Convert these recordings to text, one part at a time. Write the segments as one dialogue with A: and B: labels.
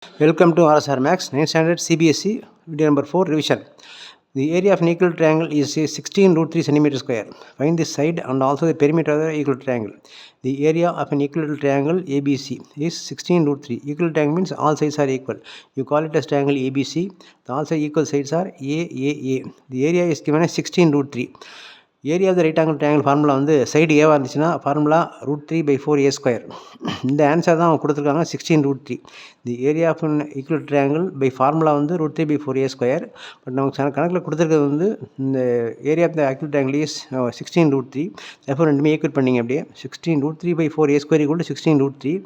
A: Welcome to RSR Max 9th Standard CBSE video number 4 revision. The area of an equal triangle is 16 root 3 centimeter square. Find the side and also the perimeter of the equal triangle. The area of an equilateral triangle ABC is 16 root 3. Equal triangle means all sides are equal. You call it as triangle ABC. The all side equal sides are AAA. The area is given as 16 root 3. Area of the right angle triangle formula வந்து side ஏவாக இருந்துச்சுன்னா formula √3/4a². இந்த answer தான் அவங்க கொடுத்துருக்காங்க 16 √3. The area of equal triangle by formula வந்து √3/4a². But நமக்கு கணக்கில் கொடுத்துருக்கிறது வந்து இந்த area of the actual triangle is 16 √3. எப்போ ரெண்டுமே ஈக்குவல் பண்ணிங்க அப்படியே 16 √3/4a² = 16 √3.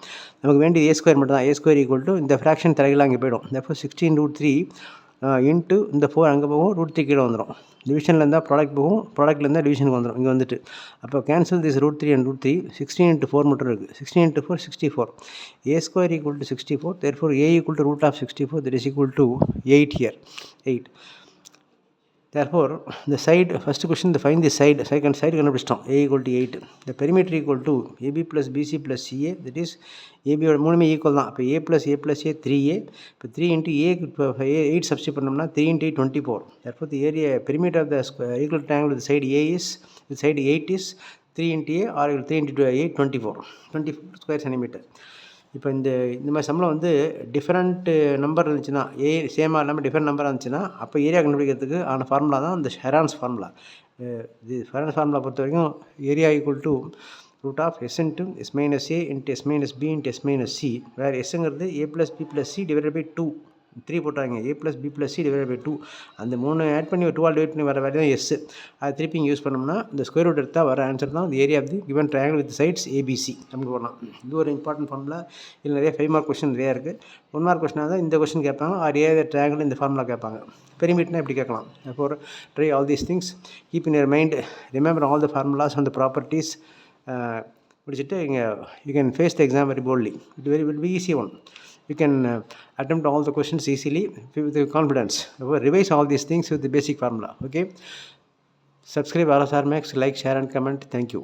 A: நமக்கு வேண்டியது a² மட்டும் தான். a² = இந்த ஃப்ராக்ஷன் தலைகளாக அங்கே போயிடும். அப்போ 16 √3 இன்ட்டு இந்த 4 அங்கே போகும், √3 கீழே வந்துடும். டிவிஷனில் இருந்தால் ப்ராடக்ட் போகும், ப்ராடக்ட்லேருந்தால் டிவிஷனுக்கு வந்துடும். இங்கே வந்துட்டு அப்போ கேன்சல் திஸ் √3 and √3. 16 × 4 மட்டும் இருக்குது. 16 × 4 64. a² = 64. Therefore a = √64. That is equal to 8 here. 8. Therefore the side, first question, the find the side, second side கண்டுபிடிச்சிட்டோம். a = 8. The perimeter equal to ab plus bc plus ca, that is ab மூணுமே equal தான். இப்போ a plus a plus a 3a. இப்போ 3 × a இப்போ 8 substitute பண்ணோம்னா 3 × 8 24. Therefore the area perimeter of the equal triangle with the side a is, with side 8 is 3 × a or 3 × 8 24 square centimeter. இப்போ இந்த மாதிரி சம்பளம் வந்து டிஃப்ரெண்ட் நம்பர் இருந்துச்சுன்னா, ஏ சேமாக இல்லாமல் டிஃப்ரெண்ட் நம்பராக இருந்துச்சுன்னா, அப்போ ஏரியா கண்டுபிடிக்கிறதுக்கு ஆன ஃபார்முலா தான் இந்த ஹெரான்ஸ் ஃபார்முலா. இது ஹெரான்ஸ் ஃபார்முலா பொறுத்த வரைக்கும் area equal to √(s × s - a × s - b × s - c), வேறு எஸ்ங்கிறது a + b + c / 2. 3 போட்டாங்க. a + b + c / 2. அந்த 3 ஆட் பண்ணி 2 டிவைட் பண்ணி வர வேறு தான் எஸ். அது திருப்பி யூஸ் பண்ணோம்னா இந்த ஸ்கொயர் ரூட் எடுத்தால் வர ஆன்சர் தான் இந்த area of the given triangle with sides ABC. நமக்கு வரலாம். இது ஒரு இம்பார்ட்டன்ட் ஃபார்முலா. இதில் நிறைய 5 மார்க் கொஸ்டின் நிறையா இருக்குது. 1 மார்க் கொஸ்டினாக தான் இந்த கொஸ்டின் கேட்பாங்க. ஆர் ஏரியா ட்ரையாங்கிள் இந்த ஃபார்முலா கேட்பாங்க. பெரிமீட்டர்னா இப்படி கேட்கலாம். Therefore try all these things, keep in your mind, remember all the formulas and the properties. முடிச்சுட்டு இங்கே you can face the exam very boldly. It will be easy one. You can attempt all the questions easily with confidence. Revise all these things with the basic formula. Okay. Subscribe RSR Max, like, share and comment. Thank you.